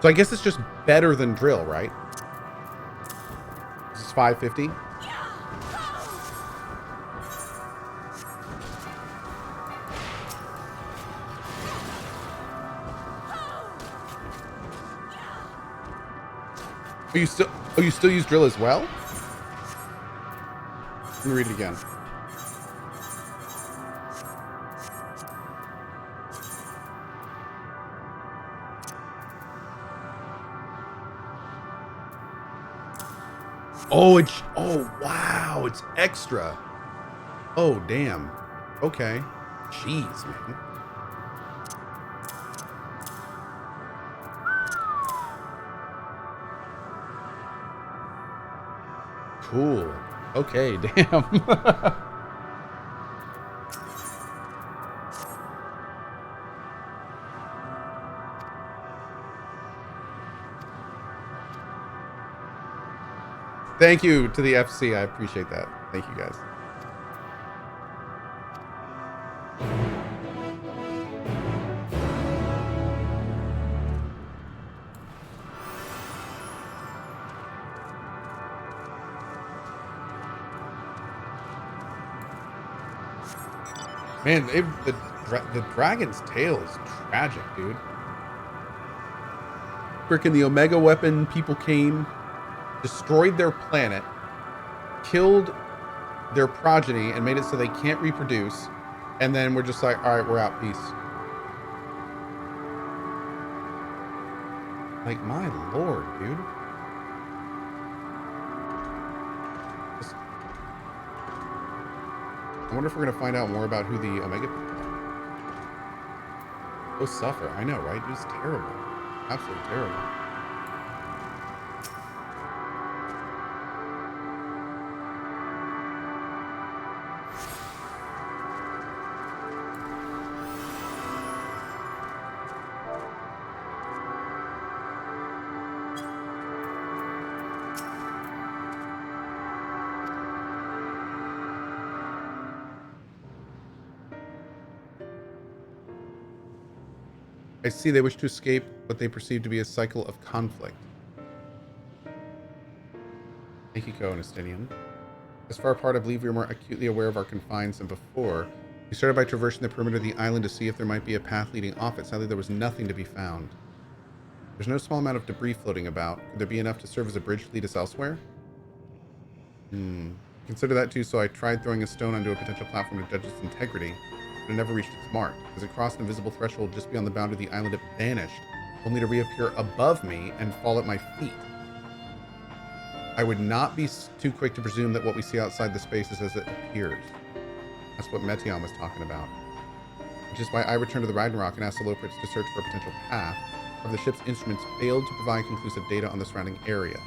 So I guess it's just better than drill, right? This is 550. You still use drill as well? Let me read it again. Oh wow, it's extra. Oh damn. Okay. Jeez, man. Cool. Okay, damn. Thank you to the FC. I appreciate that. Thank you, guys. Man, the dragon's tail is tragic, dude. Freaking the Omega weapon people came, destroyed their planet, killed their progeny, and made it so they can't reproduce. And then we're just like, all right, we're out. Peace. Like, my lord, dude. I wonder if we're going to find out more about who the Omega people are. Oh, suffer. I know, right? It was terrible. Absolutely terrible. I see they wish to escape what they perceive to be a cycle of conflict. Thank you, Cohh and Estinian. As far apart, I believe we are more acutely aware of our confines than before. We started by traversing the perimeter of the island to see if there might be a path leading off it. Sadly, there was nothing to be found. There's no small amount of debris floating about. Could there be enough to serve as a bridge to lead us elsewhere? Consider that too, so I tried throwing a stone onto a potential platform to judge its integrity. But it never reached its mark. As it crossed an invisible threshold just beyond the boundary of the island, it vanished, only to reappear above me and fall at my feet. I would not be too quick to presume that what we see outside the space is as it appears. That's what Meteion was talking about. Which is why I returned to the Ragnarok and asked the Loprits to search for a potential path. However, the ship's instruments failed to provide conclusive data on the surrounding area.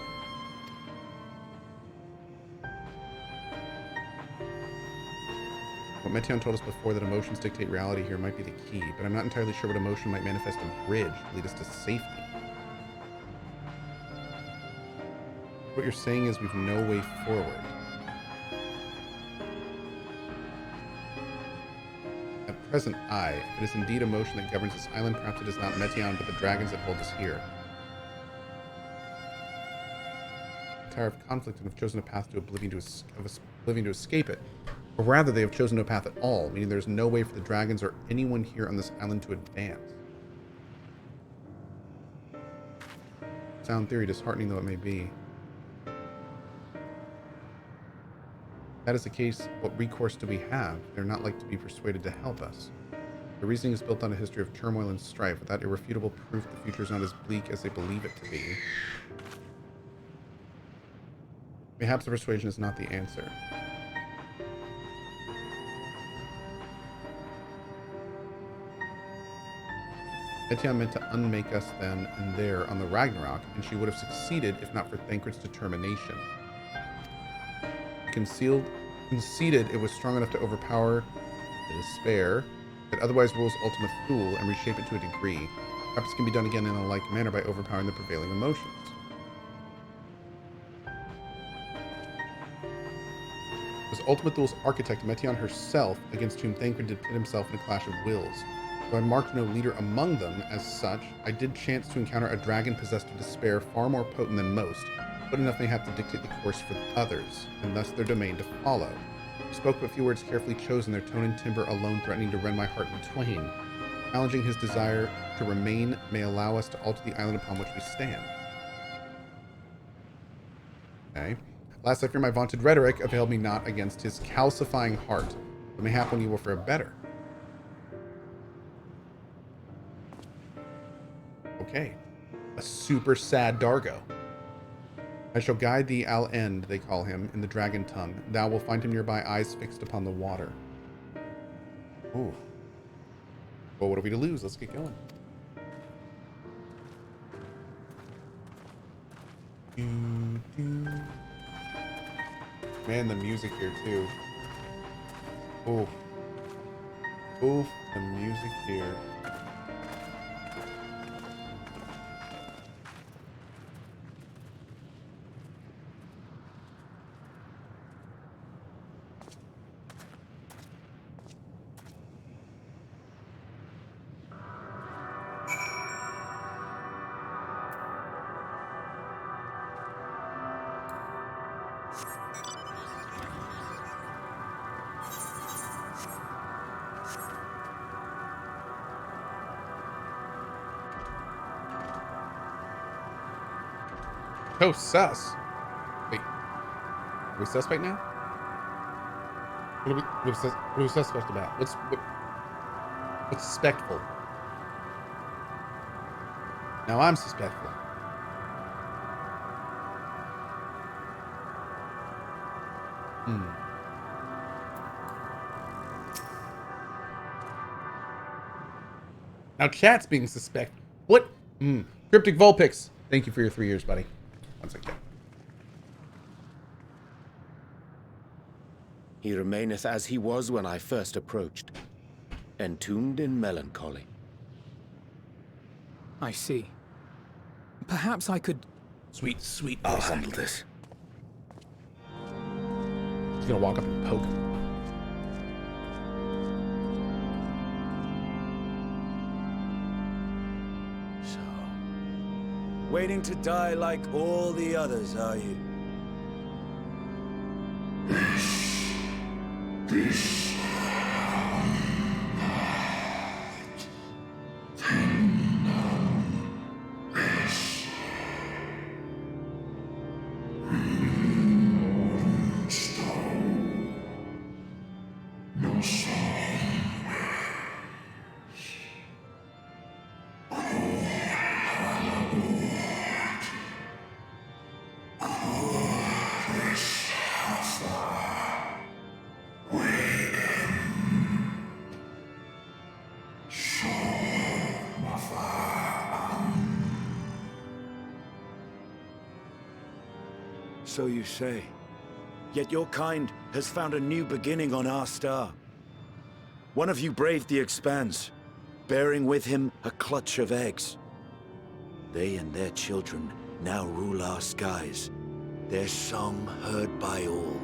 What Meteion told us before, that emotions dictate reality here, might be the key, but I'm not entirely sure what emotion might manifest a bridge to lead us to safety. What you're saying is we've no way forward. At present, if it is indeed emotion that governs this island, perhaps it is not Meteion, but the dragons that hold us here. I'm tired of conflict and have chosen a path to oblivion to escape it. Or rather, they have chosen no path at all, meaning there's no way for the dragons or anyone here on this island to advance. Sound theory, disheartening though it may be. If that is the case, what recourse do we have? They're not like to be persuaded to help us. The reasoning is built on a history of turmoil and strife. Without irrefutable proof, the future is not as bleak as they believe it to be. Perhaps the persuasion is not the answer. Meteion meant to unmake us then and there on the Ragnarok, and she would have succeeded if not for Thancred's determination. Conceded it was strong enough to overpower the despair that otherwise rules Ultima Thule and reshape it to a degree. Perhaps it can be done again in a like manner by overpowering the prevailing emotions. Was Ultima Thule's architect Meteion herself, against whom Thancred did pit himself in a clash of wills? Though I marked no leader among them as such, I did chance to encounter a dragon possessed of despair far more potent than most, but enough may have to dictate the course for the others, and thus their domain to follow. He spoke but few words carefully chosen, their tone and timbre alone threatening to rend my heart in twain. Challenging his desire to remain may allow us to alter the island upon which we stand. Okay. Last I fear my vaunted rhetoric availed me not against his calcifying heart, but mayhap when you will fare better. Okay. A super sad Dargo. I shall guide thee Al End, they call him, in the dragon tongue. Thou will find him nearby, eyes fixed upon the water. Ooh. Well, what are we to lose? Let's get going. Man, the music here, too. Oof. Oof, the music here. Oh, sus. Wait. Are we suspect now? What are we suspect about? What's suspectful? Now I'm suspectful. Now chat's being suspect. What? Cryptic Vulpix. Thank you for your 3 years, buddy. One second. He remaineth as he was when I first approached, entombed in melancholy. I see. Perhaps I could... Sweet, sweet. I'll handle this. He's gonna walk up and poke him. Waiting to die like all the others, are you? So you say. Yet your kind has found a new beginning on our star. One of you braved the expanse, bearing with him a clutch of eggs. They and their children now rule our skies, their song heard by all.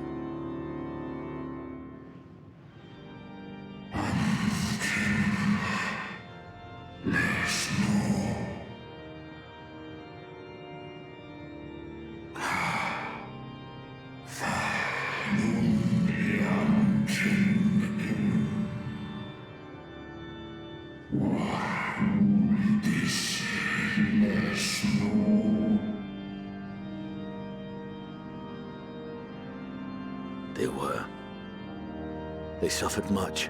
They suffered much,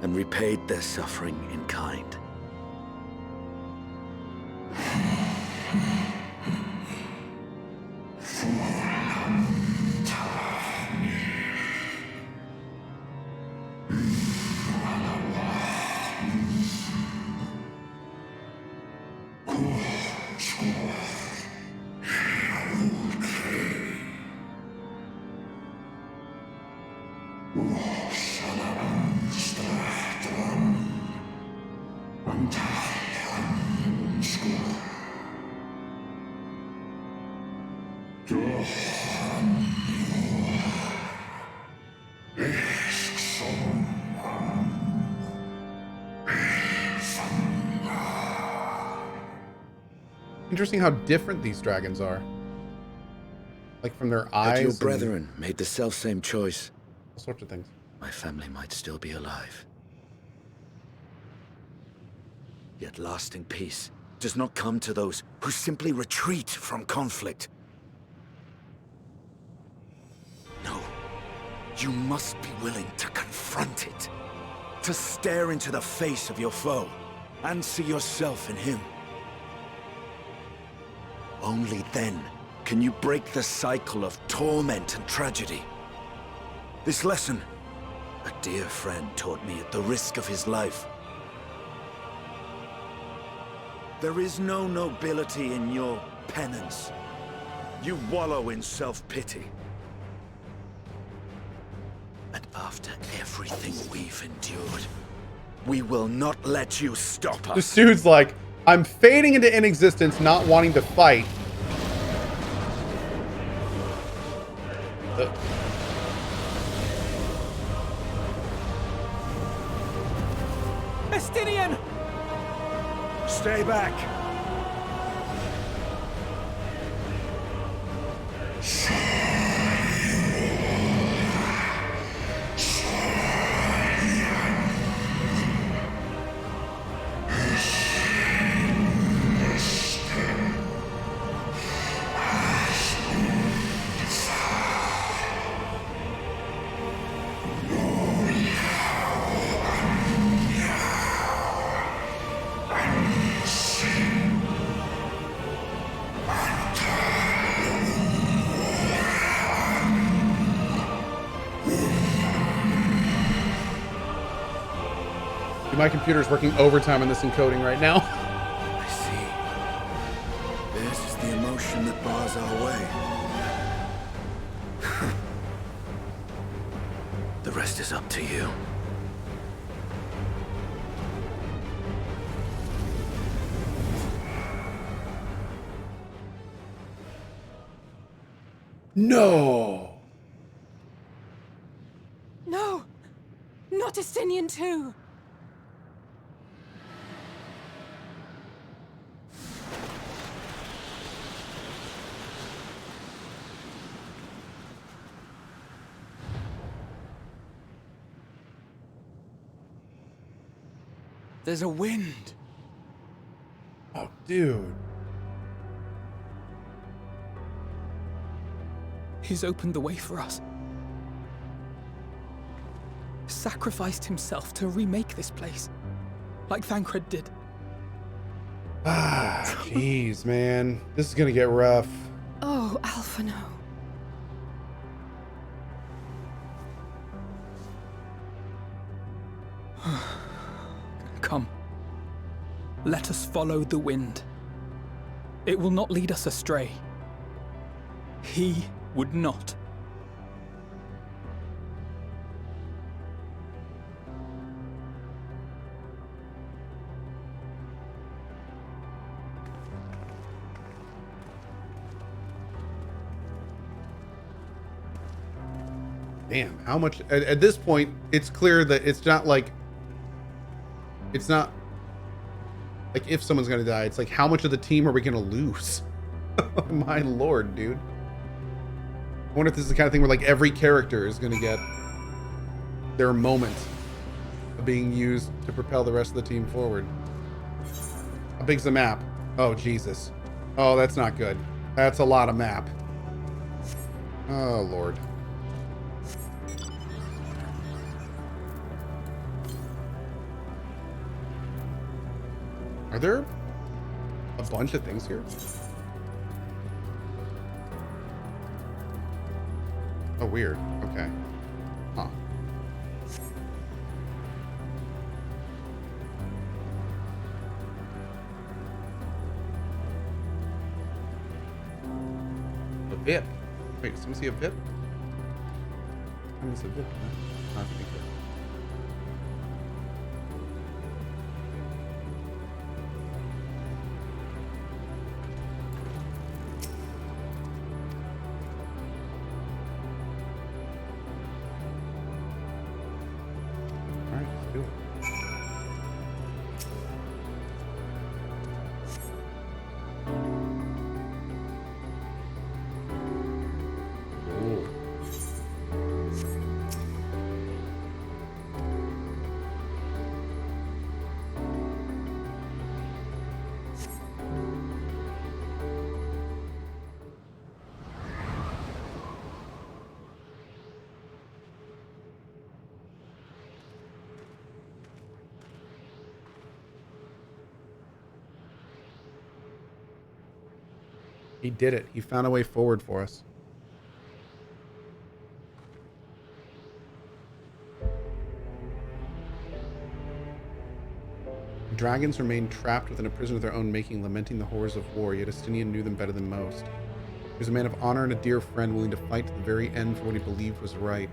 and repaid their suffering in kind. Interesting how different these dragons are. Like from their eyes. Had your and brethren made the selfsame choice, all sorts of things. my family might still be alive. Yet lasting peace does not come to those who simply retreat from conflict. No, you must be willing to confront it, to stare into the face of your foe, and see yourself in him. Only then can you break the cycle of torment and tragedy. This lesson, a dear friend taught me at the risk of his life. There is no nobility in your penance. You wallow in self-pity. And after everything we've endured, we will not let you stop us. This dude's like, I'm fading into inexistence, not wanting to fight. Estinian! Stay back. My computer's working overtime on this encoding right now. I see. This is the emotion that bars our way. The rest is up to you. No. No! Not Estinian too! There's a wind. Oh, dude. He's opened the way for us. Sacrificed himself to remake this place, like Thancred did. Ah, jeez, man. This is gonna get rough. Oh, Alphino. Come. Let us follow the wind. It will not lead us astray. He would not. Damn, how much at this point it's clear that it's not like if someone's gonna die, it's like how much of the team are we gonna lose? My lord, dude. I wonder if this is the kind of thing where like every character is gonna get their moment of being used to propel the rest of the team forward. How big's the map? Oh Jesus. Oh, that's not good. That's a lot of map. Oh lord. Are there a bunch of things here? Oh, weird. Okay. Huh. A VIP. Wait, does someone see a VIP? I miss a VIP. Huh? I think so. He did it. He found a way forward for us. Dragons remained trapped within a prison of their own making, lamenting the horrors of war, yet Estinian knew them better than most. He was a man of honor and a dear friend, willing to fight to the very end for what he believed was right.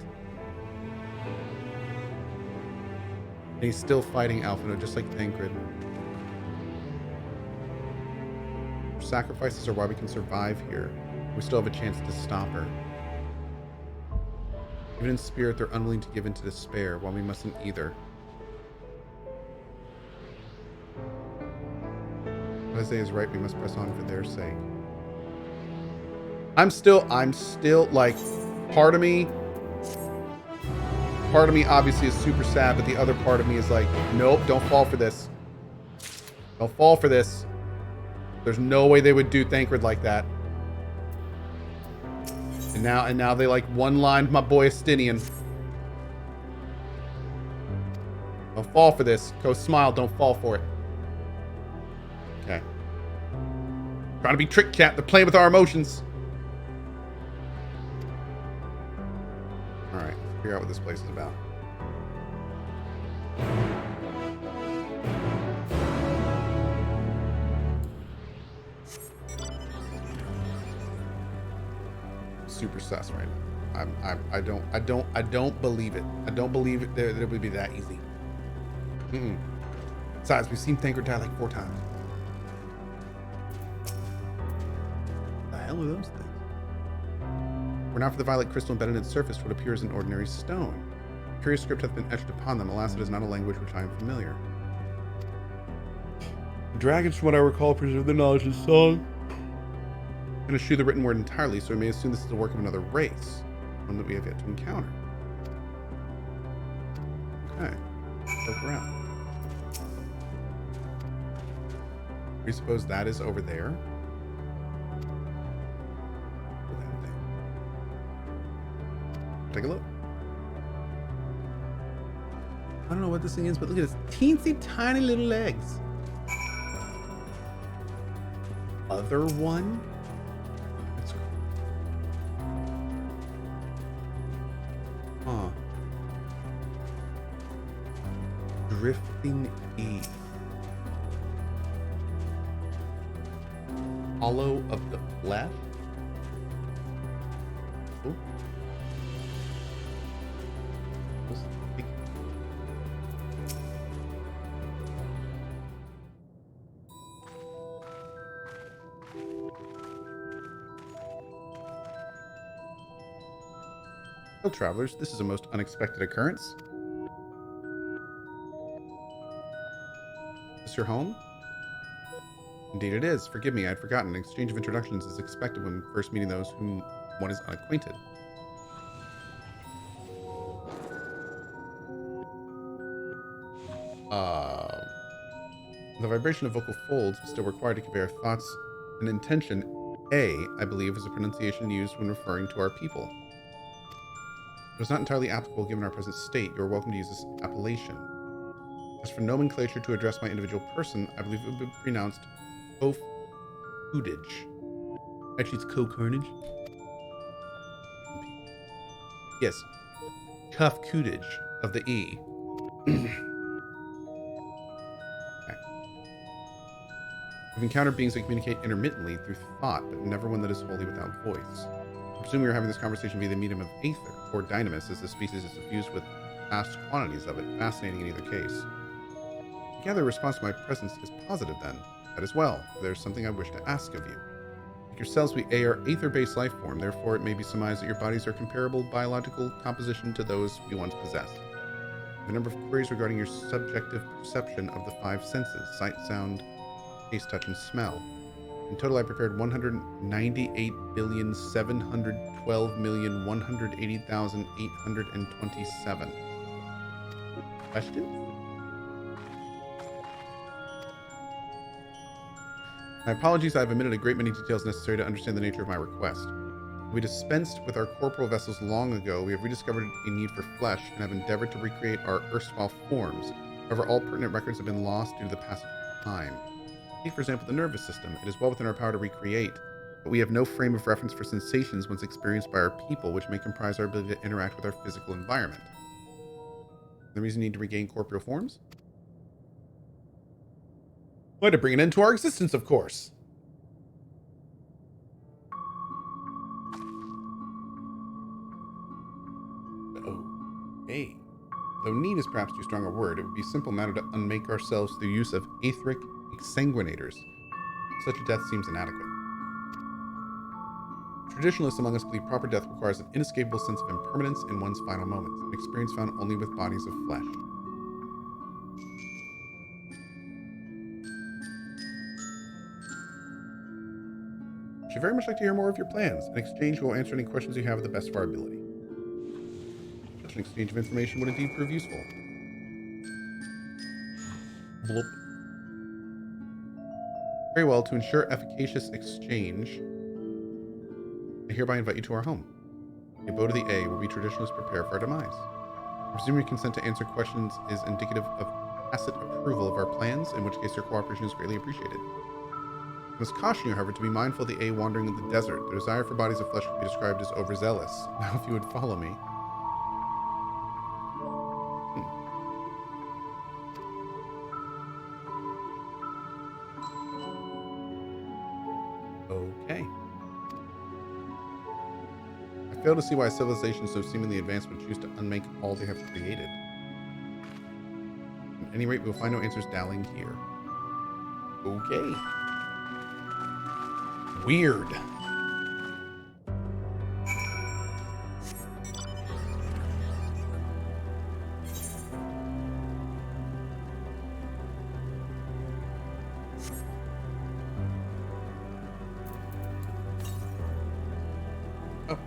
And he's still fighting Alphino, just like Thancred. Sacrifices are why we can survive here. We still have a chance to stop her. Even in spirit, they're unwilling to give in to despair, while we mustn't either. Isaiah is right, we must press on for their sake. I'm still like, part of me obviously is super sad, but the other part of me is like, nope, don't fall for this. Don't fall for this. There's no way they would do Thancred like that. And now they like one-lined my boy Estinian. Don't fall for this. Cohh, smile, don't fall for it. Okay. Trying to be trick cat. They're playing with our emotions. Alright, let's figure out what this place is about. Super sus right now. I don't believe it. I don't believe it that it would be that easy. Besides, we've seen Thancred die like 4 times. The hell are those things? Were not for the violet crystal embedded in its surface, what appears an ordinary stone. A curious script hath been etched upon them. Alas, it is not a language which I am familiar. The dragons, from what I recall, preserve their knowledge of song and eschew the written word entirely, so we may assume this is the work of another race, one that we have yet to encounter. Okay, look around. We suppose that is over there. Take a look. I don't know what this thing is, but look at its teensy tiny little legs. Other one? That's cool. Huh. Drifting E. Hollow of the Flesh? Ooh. Well, travelers, this is a most unexpected occurrence. Is this your home? Indeed it is. Forgive me, I had forgotten. An exchange of introductions is expected when first meeting those whom one is unacquainted. The vibration of vocal folds was still required to convey our thoughts and intention. A, I believe, is a pronunciation used when referring to our people. It was not entirely applicable given our present state. You are welcome to use this appellation. As for nomenclature to address my individual person, I believe it would be pronounced CohhCarnage. Actually, it's CohhCarnage. Yes. CohhCarnage of the E. We've encountered beings that communicate intermittently through thought, but never one that is wholly without voice. I presume we are having this conversation via the medium of aether, or dynamis, as the species is suffused with vast quantities of it. Fascinating in either case. I gather a response to my presence is positive then. That is well, for there is something I wish to ask of you. Like yourselves, we are aether-based life form, therefore it may be surmised that your bodies are comparable biological composition to those we once possessed. I have a number of queries regarding your subjective perception of the 5 senses: sight, sound, taste, touch, and smell. In total, I prepared 198,712,180,827. Questions? My apologies, I have omitted a great many details necessary to understand the nature of my request. We dispensed with our corporal vessels long ago. We have rediscovered a need for flesh and have endeavored to recreate our erstwhile forms. However, all pertinent records have been lost due to the passage of time. Take, for example, the nervous system. It is well within our power to recreate. but we have no frame of reference for sensations once experienced by our people, which may comprise our ability to interact with our physical environment. The reason we need to regain corporeal forms? Why, to bring an end to our existence, of course. Okay. Though need is perhaps too strong a word, it would be a simple matter to unmake ourselves through use of aetheric exsanguinators. Such a death seems inadequate. Traditionalists among us believe proper death requires an inescapable sense of impermanence in one's final moments, an experience found only with bodies of flesh. I should very much like to hear more of your plans. In exchange, we will answer any questions you have to the best of our ability. Such an exchange of information would indeed prove useful. Bloop. Very well, to ensure efficacious exchange, I hereby invite you to our home. The abode of the A, where we traditionalists prepare for our demise. I presume your consent to answer questions is indicative of tacit approval of our plans, in which case your cooperation is greatly appreciated. I must caution you, however, to be mindful of the A wandering in the desert. The desire for bodies of flesh could be described as overzealous. Now, if you would follow me. Okay. I fail to see why a civilization so seemingly advanced would choose to unmake all they have created. At any rate, we will find no answers dallying here. Okay. Weird. Oh.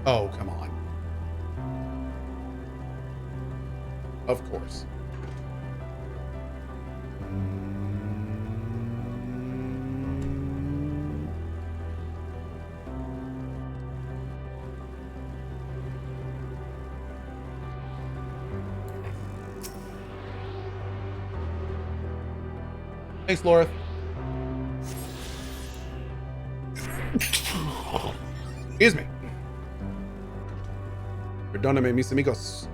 Oh, come on. Of course. Thanks, Laura. Excuse me. Perdóname, mis amigos.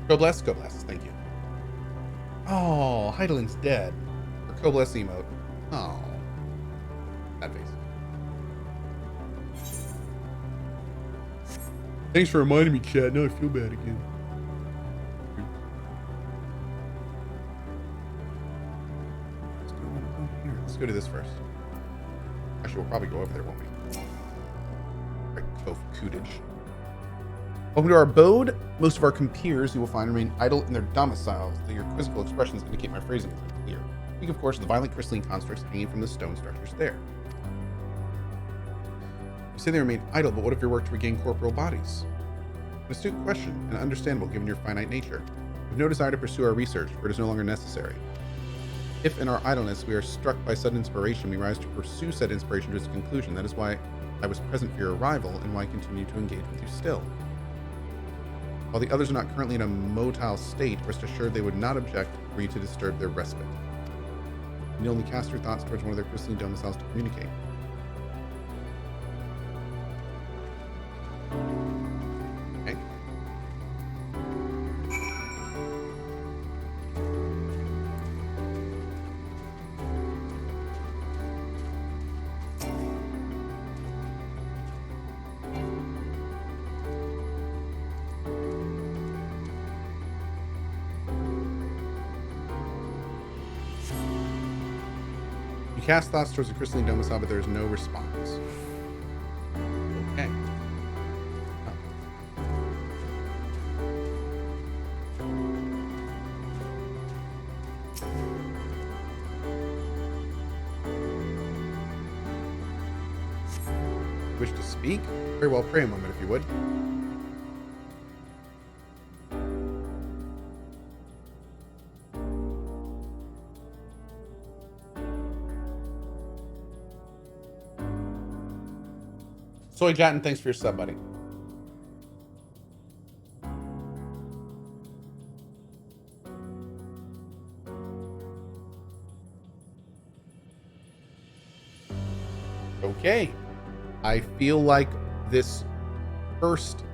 Cohh bless, thank you. Oh, Heidelin's dead. Or Cohh bless emote. Oh. That face. Thanks for reminding me, chat. Now I feel bad again. Let's go to this first. Actually, we'll probably go over there, won't we? Right, CohhCarnage. Welcome to our abode. Most of our compeers you will find remain idle in their domiciles, though your quizzical expressions indicate my phrasing is unclear. Speak, of course, of the violent crystalline constructs hanging from the stone structures there. You say they remain idle, but what of your work to regain corporeal bodies? An astute question, and understandable given your finite nature. We have no desire to pursue our research, for it is no longer necessary. If in our idleness we are struck by sudden inspiration, we rise to pursue said inspiration to its conclusion. That is why I was present for your arrival, and why I continue to engage with you still. While the others are not currently in a motile state, rest assured they would not object were you to disturb their respite. You only cast your thoughts towards one of their crystalline domiciles to communicate. Okay. Cast thoughts towards the crystalline domicile, but there is no response. Okay. Wish to speak? Very well, pray a moment if you would. Soy Jatin, thanks for your sub, buddy. Okay. I feel like this first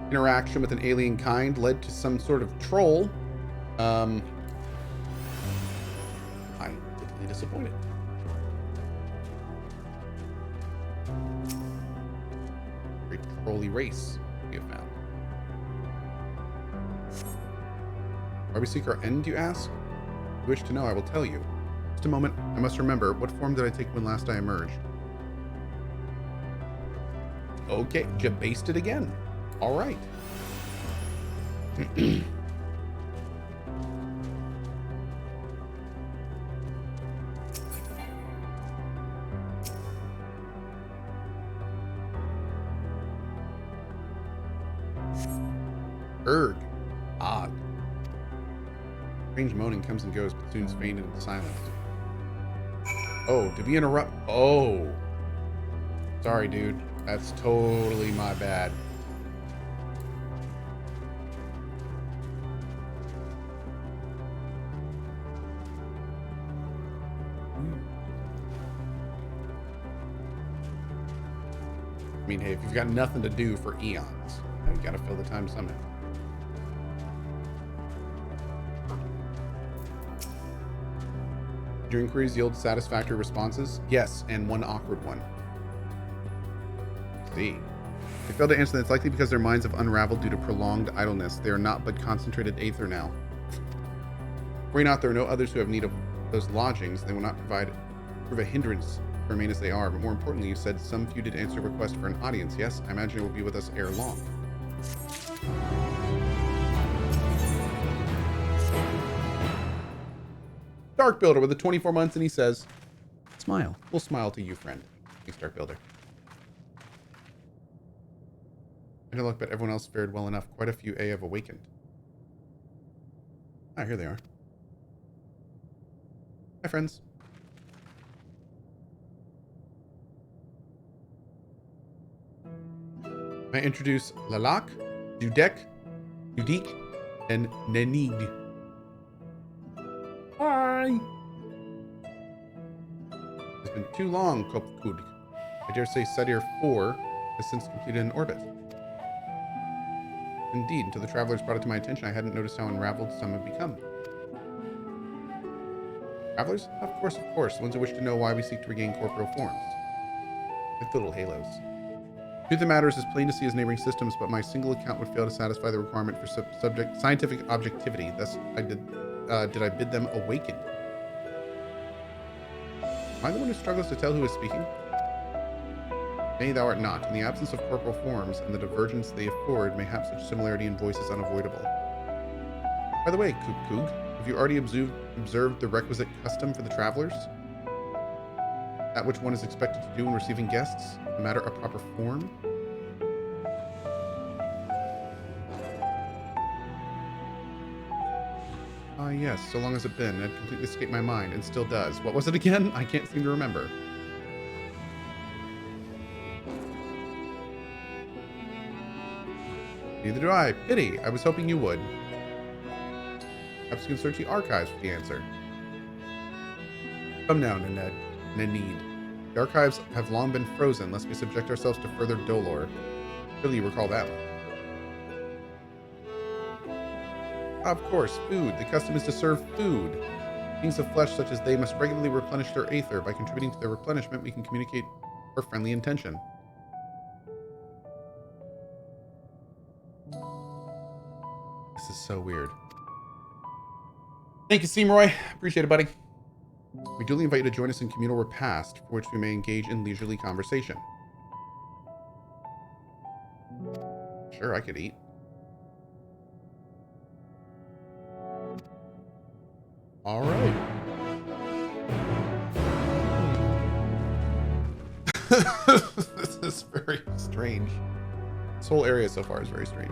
interaction with an alien kind led to some sort of troll. I'm deeply disappointed. Very trolly race we have found. Why we seek our end, you ask? If you wish to know, I will tell you. Just a moment, I must remember, what form did I take when last I emerged? Okay, jabased it again. All right. Erg. Odd. Strange moaning comes and goes, but soon is faded into silence. Oh, did we interrupt? Oh. Sorry, dude. That's totally my bad. I mean, hey, if you've got nothing to do for eons, you gotta fill the time somehow. Do your inquiries yield satisfactory responses? Yes, and one awkward one. See. They failed to answer that it's likely because their minds have unraveled due to prolonged idleness. They are not but concentrated aether now. Worry not, there are no others who have need of those lodgings. They will not prove a hindrance to remain as they are. But more importantly, you said some few did answer a request for an audience. Yes, I imagine it will be with us ere long. Dark Builder with the 24 months, and he says, smile. We'll smile to you, friend. Thanks, Dark Builder. I don't look, but everyone else fared well enough. Quite a few A have awakened. Ah, here they are. Hi, friends. I introduce Lalak, Dudek, Dudik, and Nenig. Hi. It's been too long, Kopkud. I dare say Sadir 4 has since completed an orbit. Indeed, until the travelers brought it to my attention, I hadn't noticed how unraveled some have become. Travelers? Of course, the ones who wish to know why we seek to regain corporeal forms. Like the little halos. Truth of the matter is as plain to see as neighboring systems, but my single account would fail to satisfy the requirement for scientific objectivity. Thus, did I bid them awaken. Am I the one who struggles to tell who is speaking? Nay, thou art not. In the absence of corporal forms and the divergence they afford, mayhap such similarity in voice is unavoidable. By the way, Kook, have you already observed the requisite custom for the travelers? That which one is expected to do when receiving guests, no matter a proper form? Ah, yes, so long has it been. It had completely escaped my mind, and still does. What was it again? I can't seem to remember. Neither do I. Pity. I was hoping you would. Perhaps you can search the archives for the answer. Come now, Nenid. The archives have long been frozen, lest we subject ourselves to further dolor. Surely you recall that one. Of course, food. The custom is to serve food. Beings of flesh such as they must regularly replenish their aether. By contributing to their replenishment, we can communicate our friendly intention. This is so weird. Thank you, Seymour. Appreciate it, buddy. We duly invite you to join us in communal repast, for which we may engage in leisurely conversation. Sure, I could eat. All right. This is very strange. This whole area so far is very strange.